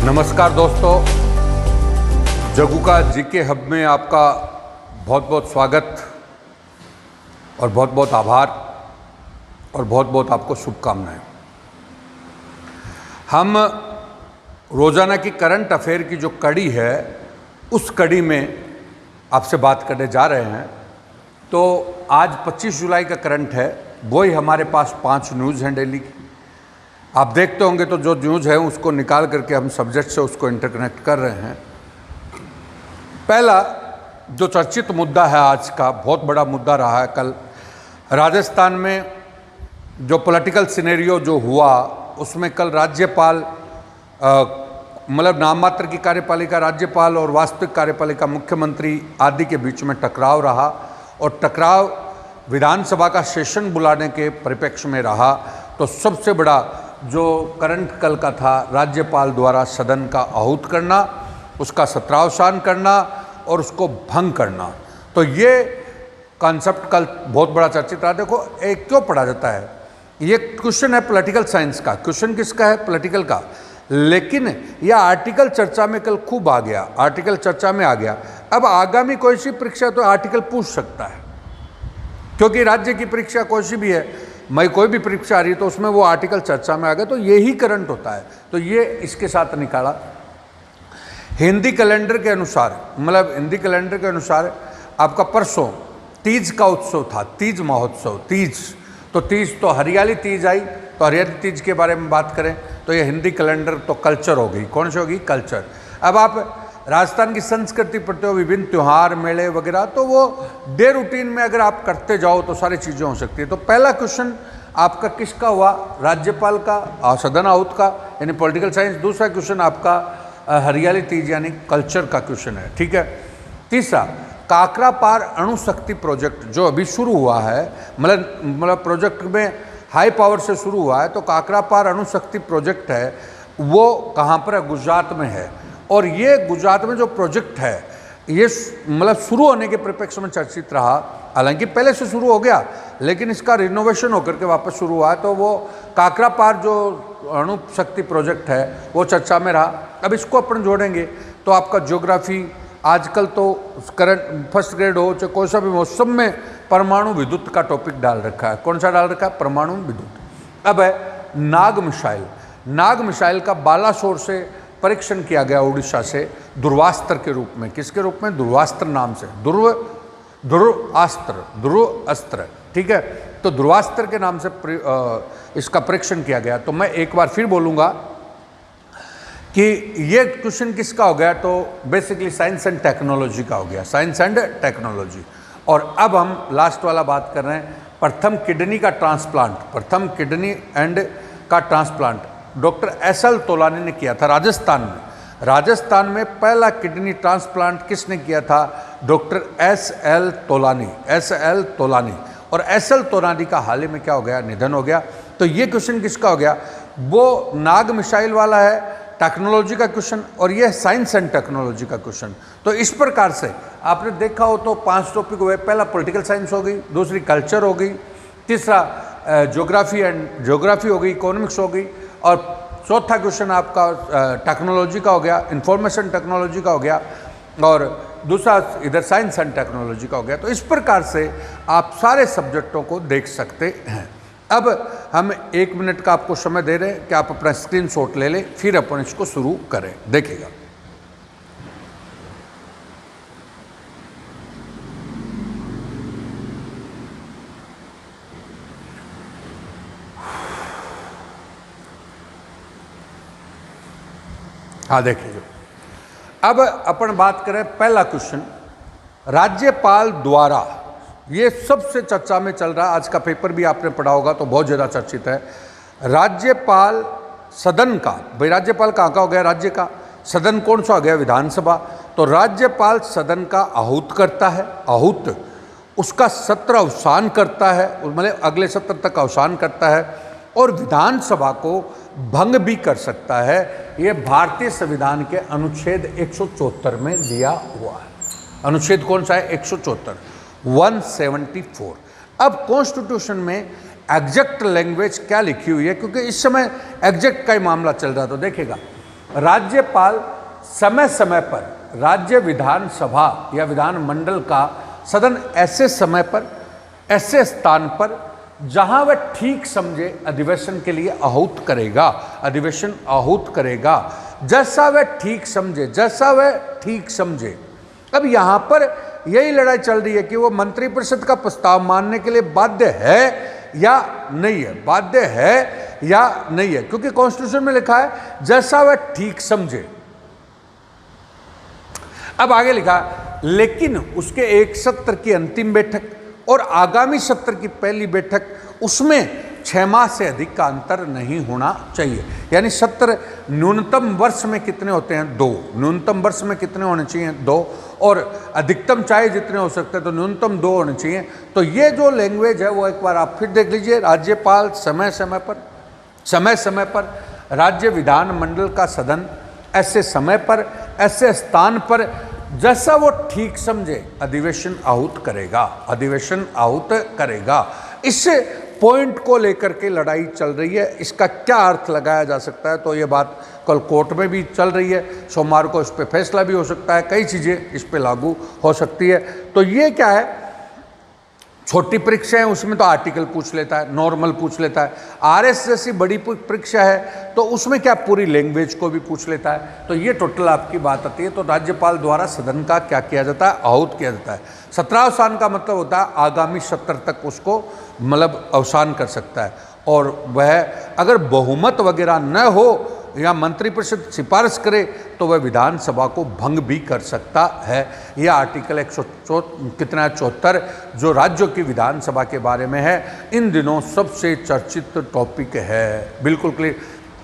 नमस्कार दोस्तों, जगू का जीके हब में आपका बहुत बहुत स्वागत और बहुत बहुत आभार और बहुत बहुत आपको शुभकामनाएं। हम रोज़ाना की करंट अफेयर की जो कड़ी है उस कड़ी में आपसे बात करने जा रहे हैं। तो आज 25 जुलाई का करंट है, वही हमारे पास 5 न्यूज़ हैं डेली की। आप देखते होंगे तो जो न्यूज़ है उसको निकाल करके हम सब्जेक्ट से उसको इंटरकनेक्ट कर रहे हैं। पहला जो चर्चित मुद्दा है आज का, बहुत बड़ा मुद्दा रहा है कल राजस्थान में जो पॉलिटिकल सिनेरियो जो हुआ उसमें कल राज्यपाल मतलब नाम मात्र की कार्यपालिका राज्यपाल और वास्तविक कार्यपालिका मुख्यमंत्री आदि के बीच में टकराव रहा और टकराव विधानसभा का सेशन बुलाने के परिप्रेक्ष्य में रहा। तो सबसे बड़ा जो करंट कल का था, राज्यपाल द्वारा सदन का आहूत करना, उसका सत्रावसान करना और उसको भंग करना। तो ये कॉन्सेप्ट कल बहुत बड़ा चर्चित रहा। देखो एक क्यों पढ़ा जाता है, ये क्वेश्चन है पॉलिटिकल साइंस का, क्वेश्चन किसका है, पॉलिटिकल का, लेकिन यह आर्टिकल चर्चा में कल खूब आ गया, आर्टिकल चर्चा में आ गया। अब आगामी कोई सी परीक्षा तो आर्टिकल पूछ सकता है, क्योंकि राज्य की परीक्षा कोई सी भी है, मैं कोई भी परीक्षा आ रही है तो उसमें वो आर्टिकल चर्चा में आ गया। तो यही करंट होता है। तो ये इसके साथ निकाला। हिंदी कैलेंडर के अनुसार, मतलब हिंदी कैलेंडर के अनुसार आपका परसों तीज का उत्सव था, तीज महोत्सव, तीज। तो तीज तो हरियाली तीज आई, तो हरियाली तीज के बारे में बात करें तो ये हिंदी कैलेंडर तो कल्चर हो गई। कौन सी होगी, कल्चर। अब आप राजस्थान की संस्कृति पढ़ते हो, विभिन्न त्यौहार मेले वगैरह, तो वो डे रूटीन में अगर आप करते जाओ तो सारी चीज़ें हो सकती है। तो पहला क्वेश्चन आपका किसका हुआ, राज्यपाल का, सदन आहूत का, यानी पॉलिटिकल साइंस। दूसरा क्वेश्चन आपका हरियाली तीज यानी कल्चर का क्वेश्चन है, ठीक है। तीसरा काकरा पार अणु शक्ति प्रोजेक्ट जो अभी शुरू हुआ है, मतलब प्रोजेक्ट में हाई पावर से शुरू हुआ है। तो काकरा पार अणु शक्ति प्रोजेक्ट है वो कहाँ पर है, गुजरात में है। और ये गुजरात में जो प्रोजेक्ट है ये मतलब शुरू होने के परिप्रेक्ष्य में चर्चित रहा। हालांकि पहले से शुरू हो गया लेकिन इसका रिनोवेशन होकर के वापस शुरू हुआ। तो वो काकरा पार जो अणु शक्ति प्रोजेक्ट है वो चर्चा में रहा। अब इसको अपन जोड़ेंगे तो आपका ज्योग्राफी, आजकल तो करंट फर्स्ट ग्रेड हो चाहे कोई सा भी हो, सब में परमाणु विद्युत का टॉपिक डाल रखा है। कौन सा डाल रखा है, परमाणु विद्युत। अब है नाग मिसाइल। नाग मिसाइल का बालासोर से परीक्षण किया गया उड़ीसा से ध्रुवास्त्र के रूप में। किसके रूप में, ध्रुवास्त्र नाम से, ध्रुवास्त्र, ठीक है। तो ध्रुवास्त्र के नाम से इसका परीक्षण किया गया। तो मैं एक बार फिर बोलूँगा कि ये क्वेश्चन किसका हो गया, तो बेसिकली साइंस एंड टेक्नोलॉजी का हो गया, साइंस एंड टेक्नोलॉजी। और अब हम लास्ट वाला बात कर रहे हैं, प्रथम किडनी का ट्रांसप्लांट, प्रथम किडनी एंड का ट्रांसप्लांट डॉक्टर एस.एल. तोलानी ने किया था राजस्थान में। राजस्थान में पहला किडनी ट्रांसप्लांट किसने किया था, doctor SL. Tolani, SL. Tolani. और एस.एल. तोलानी का हाल ही में क्या हो गया, निधन हो गया। तो ये क्वेश्चन किसका हो गया, वो नाग मिसाइल वाला है, टेक्नोलॉजी का क्वेश्चन, और ये साइंस एंड टेक्नोलॉजी का क्वेश्चन। तो इस प्रकार से आपने देखा हो तो 5 टॉपिक हुए। पहला पॉलिटिकल साइंस हो गई, दूसरी कल्चर हो गई, तीसरा ज्योग्राफी हो गई, इकोनॉमिक्स हो गई, और चौथा क्वेश्चन आपका टेक्नोलॉजी का हो गया, इंफॉर्मेशन टेक्नोलॉजी का हो गया, और दूसरा इधर साइंस एंड टेक्नोलॉजी का हो गया। तो इस प्रकार से आप सारे सब्जेक्टों को देख सकते हैं। अब हम 1 मिनट का आपको समय दे रहे हैं कि आप अपना स्क्रीनशॉट ले लें, फिर अपन इसको शुरू करें। देखिएगा, हाँ देखिए। अब अपन बात करें पहला क्वेश्चन, राज्यपाल द्वारा, ये सबसे चर्चा में चल रहा है। आज का पेपर भी आपने पढ़ा होगा तो बहुत ज़्यादा चर्चित है। राज्यपाल सदन का, भाई राज्यपाल कहाँ का हो गया, राज्य का, सदन कौन सा हो गया, विधानसभा। तो राज्यपाल सदन का आहूत करता है, आहूत, उसका सत्र अवसान करता है, मतलब अगले सत्र तक अवसान करता है, और विधानसभा को भंग भी कर सकता है। ये भारतीय संविधान के अनुच्छेद 174 में दिया हुआ है। अनुच्छेद कौन सा है, 174, 174। अब कॉन्स्टिट्यूशन में एग्जैक्ट लैंग्वेज क्या लिखी हुई है, क्योंकि इस समय एग्जैक्ट का ही मामला चल रहा है। तो देखिएगा, राज्यपाल समय समय पर राज्य विधानसभा या विधानमंडल का सदन ऐसे समय पर, ऐसे स्थान पर जहां वह ठीक समझे अधिवेशन के लिए आहूत करेगा, अधिवेशन आहूत करेगा, जैसा वह ठीक समझे, जैसा वह ठीक समझे। अब यहां पर यही लड़ाई चल रही है कि वो मंत्रिपरिषद का प्रस्ताव मानने के लिए बाध्य है या नहीं है, बाध्य है या नहीं है, क्योंकि कॉन्स्टिट्यूशन में लिखा है जैसा वह ठीक समझे। अब आगे लिखा, लेकिन उसके एक सत्र की अंतिम बैठक और आगामी सत्र की पहली बैठक, उसमें 6 माह से अधिक का अंतर नहीं होना चाहिए। यानी सत्र न्यूनतम वर्ष में कितने होते हैं? 2। न्यूनतम वर्ष में कितने होने चाहिए? 2। और अधिकतम चाहे जितने हो सकते हैं तो न्यूनतम 2 होने चाहिए। तो ये जो लैंग्वेज है वो एक बार आप फिर देख लीजिए। राज्यपाल समय समय पर राज्य विधानमंडल का सदन ऐसे समय पर, ऐसे स्थान पर जैसा वो ठीक समझे अधिवेशन आहूत करेगा, अधिवेशन आहूत करेगा। इस पॉइंट को लेकर के लड़ाई चल रही है। इसका क्या अर्थ लगाया जा सकता है, तो ये बात कल कोर्ट में भी चल रही है, सोमवार को इस पे फैसला भी हो सकता है, कई चीज़ें इस पे लागू हो सकती है। तो ये क्या है, छोटी परीक्षा है उसमें तो आर्टिकल पूछ लेता है, नॉर्मल पूछ लेता है। आरएस जैसी बड़ी परीक्षा है तो उसमें क्या पूरी लैंग्वेज को भी पूछ लेता है। तो ये टोटल आपकी बात आती है। तो राज्यपाल द्वारा सदन का क्या किया जाता है? आहूत किया जाता है। सत्रावसान का मतलब होता है आगामी सत्र तक उसको मतलब अवसान कर सकता है। और वह अगर बहुमत वगैरह न हो या मंत्रिपरिषद सिफारिश करे तो वह विधानसभा को भंग भी कर सकता है। यह आर्टिकल 174 जो राज्यों की विधानसभा के बारे में है, इन दिनों सबसे चर्चित टॉपिक है। बिल्कुल क्लियर।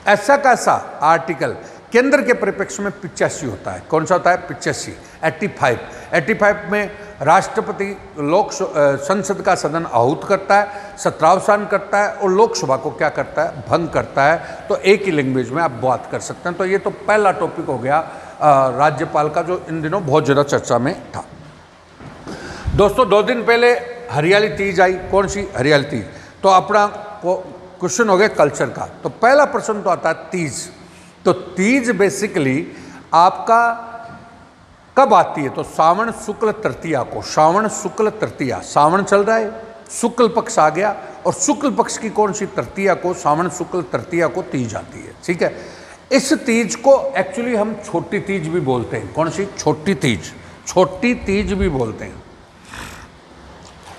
ऐसा कैसा आर्टिकल केंद्र के परिप्रेक्ष्य में 85 होता है। कौन सा होता है? 85, 85 में राष्ट्रपति संसद का सदन आहूत करता है, सत्रावसान करता है और लोकसभा को क्या करता है? भंग करता है। तो एक ही लैंग्वेज में आप बात कर सकते हैं। तो ये तो पहला टॉपिक हो गया राज्यपाल का, जो इन दिनों बहुत ज़्यादा चर्चा में था। दोस्तों 2 दिन पहले हरियाली तीज आई। कौन सी? हरियाली तीज। तो अपना क्वेश्चन हो गया कल्चर का। तो पहला प्रश्न तो आता है तीज। तो तीज बेसिकली आपका कब आती है? तो सावन शुक्ल तृतीया को, सावन शुक्ल तृतीया, सावन चल रहा है, शुक्ल पक्ष आ गया और शुक्ल पक्ष की कौन सी तृतीया को, सावन शुक्ल तृतीया को तीज आती है। ठीक है। इस तीज को एक्चुअली हम छोटी तीज भी बोलते हैं। कौन सी? छोटी तीज, छोटी तीज भी बोलते हैं।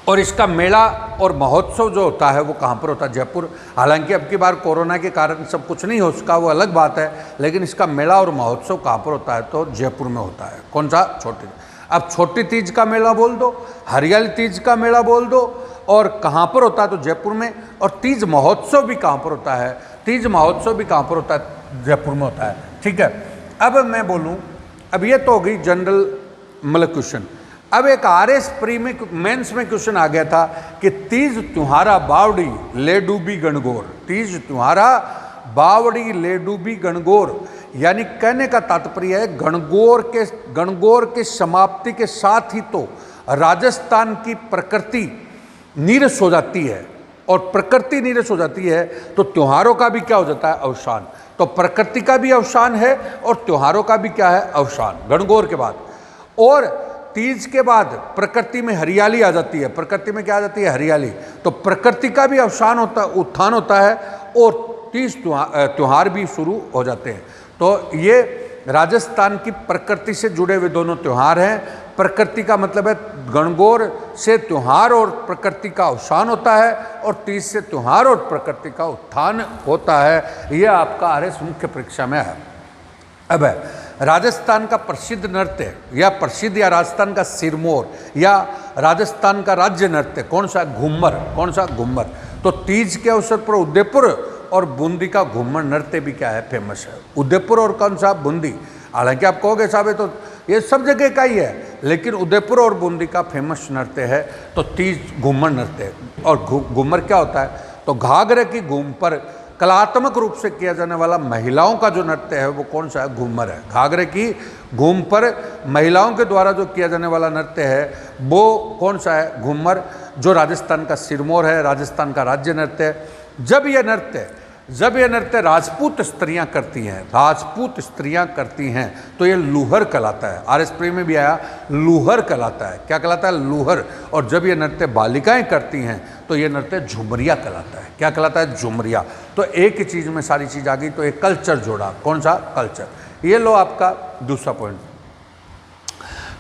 और इसका मेला और महोत्सव जो होता है वो कहाँ पर होता है? जयपुर। हालांकि अब की बार कोरोना के कारण सब कुछ नहीं हो सका, वो अलग बात है, लेकिन इसका मेला और महोत्सव कहाँ पर होता है? तो जयपुर में होता है। कौन सा? छोटी। अब छोटी तीज का मेला बोल दो, हरियाली तीज का मेला बोल दो, और कहाँ पर होता है? तो जयपुर में। और तीज महोत्सव भी कहाँ पर होता है? तीज महोत्सव भी कहाँ पर होता है? जयपुर में होता है। ठीक है। अब मैं बोलूँ, अब ये तो हो गई जनरल मतलब क्वेश्चन। अब एक आरएस प्री में मेंस में क्वेश्चन आ गया था कि तीज त्योहारा बावड़ी ले डूबी गणगौर, तीज त्योहारा बावड़ी ले डूबी गणगौर, यानी कहने का तात्पर्य है गणगौर के समाप्ति के साथ ही तो राजस्थान की प्रकृति नीरस हो जाती है, और प्रकृति नीरस हो जाती है तो त्योहारों का भी क्या हो जाता है? अवसान। तो प्रकृति का भी अवसान है और त्योहारों का भी क्या है? अवसान। गणगौर के बाद और तीज के बाद प्रकृति में हरियाली आ जाती है। प्रकृति में क्या आ जाती है? हरियाली। तो प्रकृति का भी अवसान होता, उत्थान होता है और तीज त्योहार भी शुरू हो जाते हैं। तो ये राजस्थान की प्रकृति से जुड़े हुए दोनों त्योहार हैं। प्रकृति का मतलब है गणगौर से त्योहार और प्रकृति का अवसान होता है, और तीज से त्योहार और प्रकृति का उत्थान होता है। यह आपका आरएस मुख्य परीक्षा में है। अब है राजस्थान का प्रसिद्ध नृत्य या राजस्थान का सिरमौर या राजस्थान का राज्य नृत्य कौन सा? घूमर। कौन सा? घूमर। तो तीज के अवसर पर उदयपुर और बूंदी का घूमर नृत्य भी क्या है? फेमस है। उदयपुर और कौन सा? बूंदी। हालांकि आप कहोगे साहब तो ये सब जगह का ही है, लेकिन उदयपुर और बूंदी का फेमस नृत्य है तो तीज घूमर नृत्य। और घूमर क्या होता है? तो घाघरे की घूम पर कलात्मक रूप से किया जाने वाला महिलाओं का जो नृत्य है वो कौन सा है? घूमर है। घाघरे की घूम पर महिलाओं के द्वारा जो किया जाने वाला नृत्य है वो कौन सा है? घूमर, जो राजस्थान का सिरमौर है, राजस्थान का राज्य नृत्य है। जब यह नृत्य जब ये नृत्य राजपूत स्त्रियां करती हैं, राजपूत स्त्रियां करती हैं, तो ये लूहर कहलाता है। आरएस प्रेम में भी आया, लूहर कहलाता है। क्या कहलाता है? लूहर। और जब ये नृत्य बालिकाएं करती हैं तो ये नृत्य झुमरिया कहलाता है। क्या कहलाता है? झुमरिया। तो एक ही चीज़ में सारी चीज़ आ गई, तो एक कल्चर जोड़ा। कौन सा? कल्चर। ये लो आपका दूसरा पॉइंट।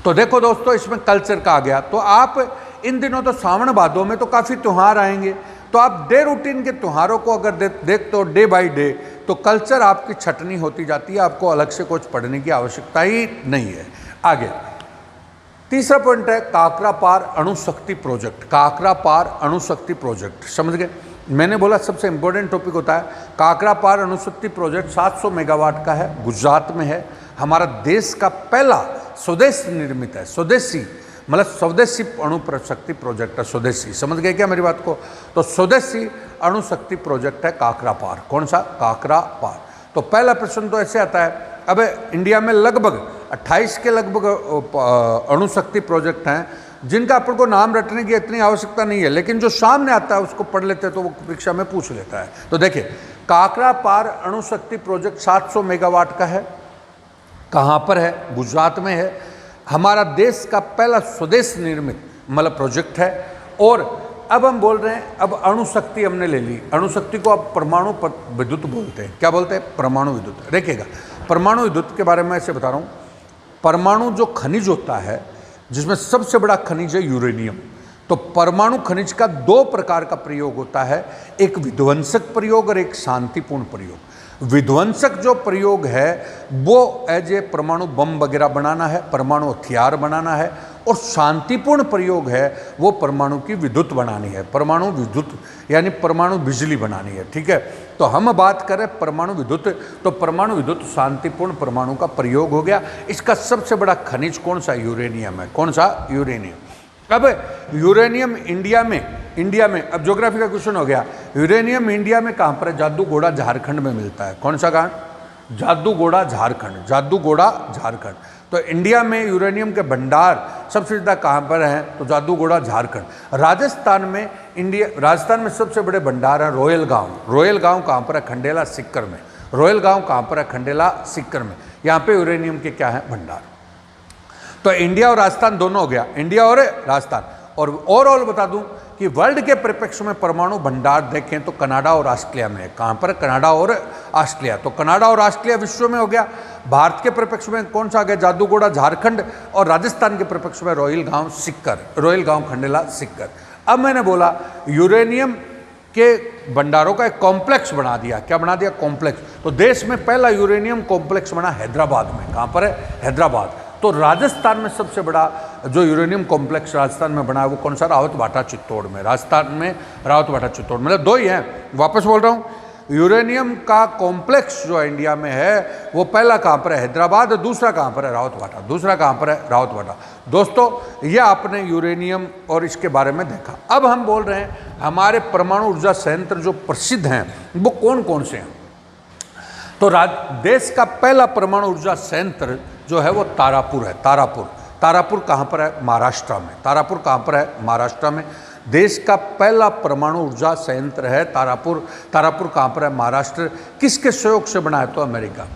तो देखो दोस्तों, इसमें कल्चर का आ गया। तो आप इन दिनों तो सावन भादों में तो काफ़ी त्यौहार आएंगे, तो आप डे रूटीन के त्योहारों को अगर देखते हो डे बाय डे, तो कल्चर आपकी छटनी होती जाती है, आपको अलग से कुछ पढ़ने की आवश्यकता ही नहीं है। आगे तीसरा पॉइंट है काकरा पार अणुशक्ति प्रोजेक्ट। काकरा पार अणुशक्ति प्रोजेक्ट, समझ गए? मैंने बोला सबसे इंपॉर्टेंट टॉपिक होता है काकरा पार अणुशक्ति प्रोजेक्ट। 700 मेगावाट का है, गुजरात में है। हमारा देश का पहला स्वदेश निर्मित है, स्वदेशी मतलब स्वदेशी अणु शक्ति प्रोजेक्ट है। स्वदेशी, समझ गए क्या मेरी बात को? तो स्वदेशी अणु शक्ति प्रोजेक्ट है काकरा पार। कौन सा? काकरा पार। तो पहला प्रश्न तो ऐसे आता है, अब इंडिया में लगभग 28 के लगभग अणु शक्ति प्रोजेक्ट हैं, जिनका अपन को नाम रटने की इतनी आवश्यकता नहीं है, लेकिन जो सामने आता है उसको पढ़ लेते हैं तो वो परीक्षा में पूछ लेता है। तो देखिए, काकरा पार अणु शक्ति प्रोजेक्ट 700 मेगावाट का है। कहाँ पर है? गुजरात में है। हमारा देश का पहला स्वदेश निर्मित मतलब प्रोजेक्ट है। और अब हम बोल रहे हैं, अब अणुशक्ति हमने ले ली। अणुशक्ति को अब परमाणु विद्युत बोलते हैं। क्या बोलते हैं? परमाणु विद्युत। देखिएगा, परमाणु विद्युत के बारे में ऐसे बता रहा हूँ। परमाणु जो खनिज होता है, जिसमें सबसे बड़ा खनिज है यूरेनियम। तो परमाणु खनिज का 2 प्रकार का प्रयोग होता है, एक विध्वंसक प्रयोग और एक शांतिपूर्ण प्रयोग। विध्वंसक जो प्रयोग है वो एज ए परमाणु बम वगैरह बनाना है, परमाणु हथियार बनाना है। और शांतिपूर्ण प्रयोग है वो परमाणु की विद्युत बनानी है, परमाणु विद्युत यानी परमाणु बिजली बनानी है। ठीक है, तो हम बात करें परमाणु विद्युत, तो परमाणु विद्युत शांतिपूर्ण परमाणु का प्रयोग हो गया। इसका सबसे बड़ा खनिज कौन सा? यूरेनियम है। कौन सा? यूरेनियम। अब यूरेनियम इंडिया में अब ज्योग्राफी का क्वेश्चन हो गया, यूरेनियम इंडिया में कहाँ पर है? जादूगोड़ा झारखंड में मिलता है। कौन सा गांव? जादूगोड़ा झारखंड। जादूगोड़ा झारखंड। तो इंडिया में यूरेनियम के भंडार सबसे ज़्यादा कहाँ पर हैं? तो जादूगोड़ा झारखंड। राजस्थान में सबसे बड़े भंडार हैं रोयल गांव। रोयल गांव कहाँ पर है? खंडेला सीकर में। रोयल गांव कहाँ पर है? खंडेला सीकर में। यहाँ पे यूरेनियम के क्या है? भंडार। तो इंडिया और राजस्थान दोनों हो गया, इंडिया और राजस्थान। और ओवरऑल बता दूं कि वर्ल्ड के परिप्रेक्ष्य में परमाणु भंडार देखें तो कनाडा और ऑस्ट्रेलिया में है। कहाँ पर? कनाडा और ऑस्ट्रेलिया। तो कनाडा और ऑस्ट्रेलिया विश्व में हो गया। भारत के परिप्रेक्ष्य में कौन सा आ गया? जादूगोड़ा झारखंड। और राजस्थान के परिप्रेक्ष्य में रोयल गांव सीकर, रोयल गांव खंडेला सीकर। अब मैंने बोला यूरेनियम के भंडारों का एक कॉम्प्लेक्स बना दिया। क्या बना दिया? कॉम्प्लेक्स। तो देश में पहला यूरेनियम कॉम्प्लेक्स बना हैदराबाद में। कहाँ पर है? हैदराबाद। तो राजस्थान में सबसे बड़ा जो यूरेनियम कॉम्प्लेक्स राजस्थान में बना है वो कौन सा? रावत भाटा चित्तौड़ में। राजस्थान में रावत भाटा चित्तौड़, मतलब 2 ही हैं। वापस बोल रहा हूँ, यूरेनियम का कॉम्प्लेक्स जो इंडिया में है वो पहला कहाँ पर है? हैदराबाद। दूसरा कहाँ पर है? रावत भाटा। दूसरा कहाँ पर है? रावत भाटा। दोस्तों, ये आपने यूरेनियम और इसके बारे में देखा। अब हम बोल रहे हैं हमारे परमाणु ऊर्जा संयंत्र जो प्रसिद्ध हैं वो कौन कौन से हैं? तो देश का पहला परमाणु ऊर्जा संयंत्र जो है वो तारापुर है। तारापुर कहाँ पर है? महाराष्ट्र में। तारापुर कहाँ पर है? महाराष्ट्र में। देश का पहला परमाणु ऊर्जा संयंत्र है तारापुर। तारापुर कहाँ पर है? महाराष्ट्र। किसके सहयोग से बना है? तो अमेरिका।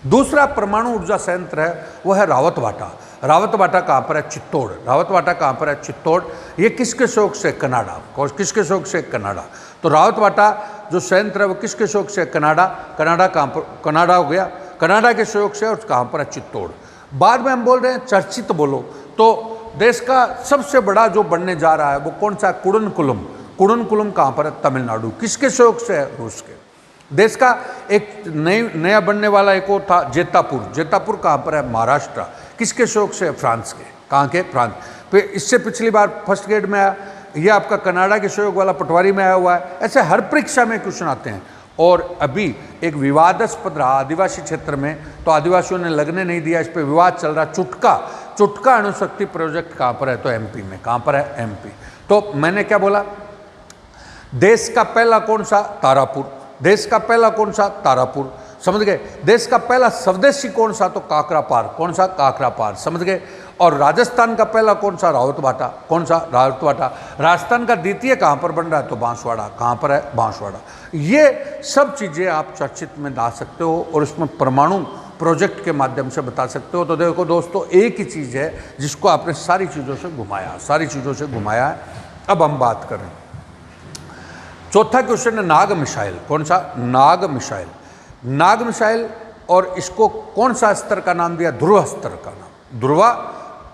दूसरा परमाणु ऊर्जा संयंत्र है वो है रावत भाटा। रावत भाटा कहाँ पर है? चित्तौड़। रावत भाटा कहाँ पर है? चित्तौड़। ये किसके सहयोग से? कनाडा। किसके सहयोग से? कनाडा। तो रावत भाटा जो संयंत्र है वो किसके सहयोग से? कनाडा। कनाडा कहाँ पर? कनाडा हो गया, कनाडा के सहयोग से। और कहाँ पर है? चित्तौड़। बाद में हम बोल रहे हैं चर्चित बोलो, तो देश का सबसे बड़ा जो बनने जा रहा है वो कौन सा? कुडनकुलम। कुडनकुलम कहाँ पर है? तमिलनाडु। किसके सहयोग से है? रूस के। देश का एक नया बनने वाला एक और था जेतापुर। जेतापुर कहाँ पर है? महाराष्ट्र। किसके सहयोग से? फ्रांस के। कहाँ के? फ्रांस। फिर इससे पिछली बार फर्स्ट ग्रेड में आया, यह आपका कनाडा के सहयोग वाला पटवारी में आया हुआ है। ऐसे हर परीक्षा में क्वेश्चन आते हैं। और अभी एक विवादास्पद रहा आदिवासी क्षेत्र में, तो आदिवासियों ने लगने नहीं दिया, इस पर विवाद चल रहा। चुटका अणुशक्ति प्रोजेक्ट कहाँ पर है? तो एमपी में। कहाँ पर है? एमपी। तो मैंने क्या बोला? देश का पहला कौन सा? तारापुर। देश का पहला कौन सा? तारापुर। समझ गए। देश का पहला स्वदेशी कौन सा, तो काकरापार। कौन सा, काकरापार, समझ गए। और राजस्थान का पहला कौन सा, रावतभाटा। कौन सा, रावतभाटा। राजस्थान का द्वितीय कहाँ पर बन रहा है, तो बांसवाड़ा। कहाँ पर है, बांसवाड़ा। ये सब चीज़ें आप चर्चित में ला सकते हो और इसमें परमाणु प्रोजेक्ट के माध्यम से बता सकते हो। तो देखो दोस्तों, एक ही चीज़ है जिसको आपने सारी चीज़ों से घुमाया, सारी चीज़ों से घुमाया है। अब हम बात करें चौथा क्वेश्चन है नाग मिसाइल। कौन सा, नाग मिसाइल। नाग मिसाइल, और इसको कौन सा स्तर का नाम दिया, ध्रुव स्तर का नाम, ध्रुव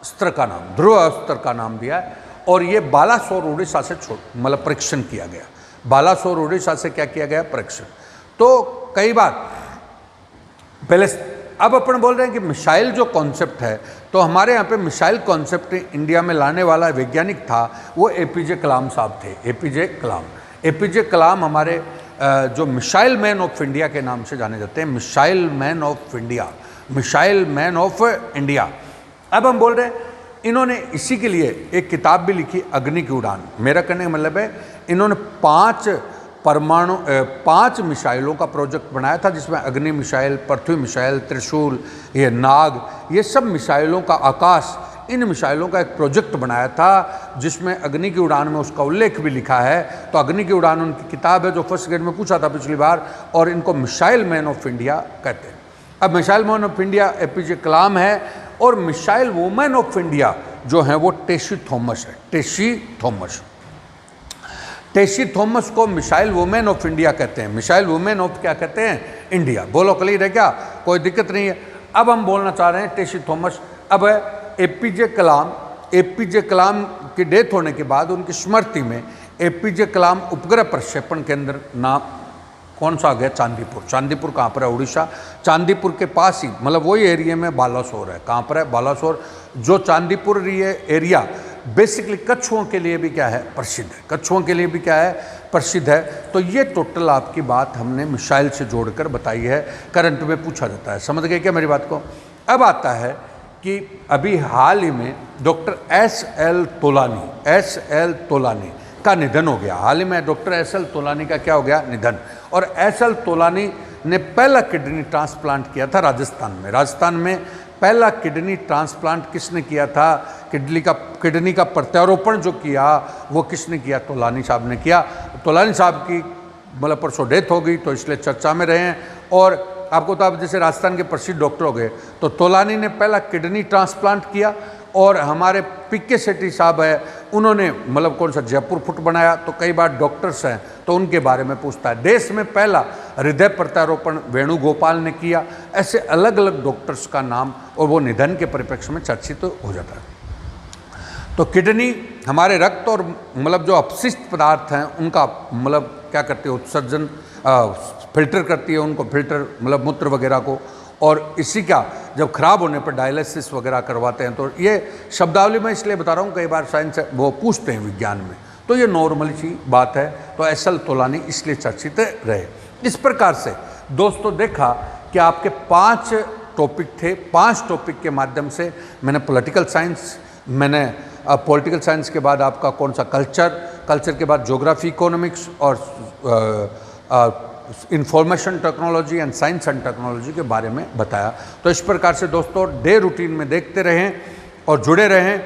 स्तर का नाम, ध्रुव स्तर का नाम दिया है। और ये बालासोर उड़ीसा से मतलब परीक्षण किया गया। बालासोर उड़ीसा से क्या किया गया, परीक्षण। तो कई बार पहले, अब अपन बोल रहे हैं कि मिसाइल जो कॉन्सेप्ट है, तो हमारे यहाँ पे मिसाइल कॉन्सेप्ट इंडिया में लाने वाला वैज्ञानिक था वो एपीजे कलाम साहब थे। एपीजे कलाम, एपीजे कलाम हमारे जो मिसाइल मैन ऑफ इंडिया के नाम से जाने जाते हैं। Missile man of India, missile man of India. अब हम बोल रहे हैं, इन्होंने इसी के लिए एक किताब भी लिखी, अग्नि की उड़ान। मेरा कहने का मतलब है, इन्होंने 5 मिसाइलों का प्रोजेक्ट बनाया था, जिसमें अग्नि मिसाइल, पृथ्वी मिसाइल, त्रिशूल, ये नाग, ये सब मिसाइलों का, आकाश, इन मिसाइलों का एक प्रोजेक्ट बनाया था, जिसमें अग्नि की उड़ान में उसका उल्लेख भी लिखा है। तो अग्नि की उड़ान उनकी किताब है, जो फर्स्ट ग्रेड में पूछा था पिछली बार, और इनको मिसाइल मैन ऑफ इंडिया कहते हैं। अब missile man of India APJ Kalam है, और मिसाइल वुमेन ऑफ इंडिया जो है वो टेसी थॉमस है। टेसी थॉमस, टेसी थॉमस को मिसाइल वुमेन ऑफ इंडिया कहते हैं। मिसाइल वुमेन ऑफ क्या कहते हैं, इंडिया। बोलो क्लियर है क्या, कोई दिक्कत नहीं है। अब हम बोलना चाह रहे हैं टेसी थॉमस। अब एपीजे कलाम, एपीजे कलाम की डेथ होने के बाद उनकी स्मृति में एपीजे कलाम उपग्रह प्रक्षेपण केंद्र नाम कौन सा आ गया, चांदीपुर। चांदीपुर कहाँ पर है, उड़ीसा। चांदीपुर के पास ही, मतलब वही एरिया में बालासोर है। कहाँ पर है, बालासोर। जो चांदीपुर ये एरिया बेसिकली कछुओं के लिए भी क्या है, प्रसिद्ध है। कछुओं के लिए भी क्या है, प्रसिद्ध है। तो ये टोटल आपकी बात हमने मिसाइल से जोड़कर बताई है, करंट में पूछा जाता है। समझ गए क्या मेरी बात को। अब आता है कि अभी हाल ही में doctor SL. Tolani, SL. Tolani का निधन हो गया। हाल ही में डॉक्टर एस.एल. तोलानी का क्या हो गया, निधन। और एस.एल. तोलानी ने पहला किडनी ट्रांसप्लांट किया था राजस्थान में। राजस्थान में पहला किडनी ट्रांसप्लांट किसने किया था, किडनी का प्रत्यारोपण जो किया वो किसने किया, तोलानी साहब ने किया। तोलानी साहब की मतलब परसों डेथ हो गई, तो इसलिए चर्चा में रहे हैं। और आपको तो अब जैसे राजस्थान के प्रसिद्ध डॉक्टर हो गए, तो तोलानी ने पहला किडनी ट्रांसप्लांट किया। और हमारे पीके सेठी साहब है, उन्होंने मतलब कौन सा जयपुर फुट बनाया। तो कई बार डॉक्टर्स हैं तो उनके बारे में पूछता है। देश में पहला हृदय प्रत्यारोपण वेणुगोपाल ने किया। ऐसे अलग अलग डॉक्टर्स का नाम और वो निधन के परिप्रेक्ष्य में चर्चित तो हो जाता है। तो किडनी हमारे रक्त और मतलब जो अपशिष्ट पदार्थ हैं उनका मतलब क्या करती है, उत्सर्जन, फिल्टर करती है उनको, फिल्टर मतलब मूत्र वगैरह को। और इसी का जब खराब होने पर डायलिसिस वगैरह करवाते हैं। तो ये शब्दावली मैं इसलिए बता रहा हूँ, कई बार साइंस वो पूछते हैं विज्ञान में, तो ये नॉर्मल सी बात है। तो एस.एल. तोलानी इसलिए चर्चित रहे। इस प्रकार से दोस्तों देखा कि आपके 5 टॉपिक थे। 5 टॉपिक के माध्यम से मैंने पॉलिटिकल साइंस, मैंने पॉलिटिकल साइंस के बाद आपका कौन सा कल्चर के बाद ज्योग्राफी, इकोनॉमिक्स और information technology and science and technology के बारे में बताया। तो इस प्रकार से दोस्तों डे रूटीन में देखते रहें और जुड़े रहें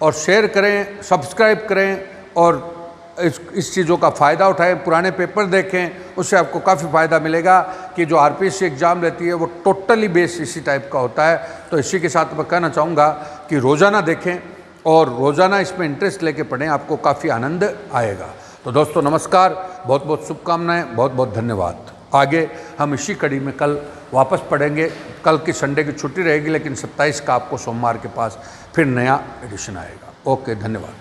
और शेयर करें, सब्सक्राइब करें और इस चीज़ों का फ़ायदा उठाएं। पुराने पेपर देखें, उससे आपको काफ़ी फ़ायदा मिलेगा कि जो आरपीएससी एग्ज़ाम रहती है वो टोटली बेस इसी टाइप का होता है। तो इसी के साथ मैं कहना चाहूँगा कि रोज़ाना देखें और रोज़ाना इसमें इंटरेस्ट लेके पढ़ें, आपको काफ़ी आनंद आएगा। तो दोस्तों नमस्कार, बहुत बहुत शुभकामनाएं, बहुत बहुत धन्यवाद। आगे हम इसी कड़ी में कल वापस पढ़ेंगे। कल की संडे की छुट्टी रहेगी, लेकिन 27 का आपको सोमवार के पास फिर नया एडिशन आएगा। ओके, धन्यवाद।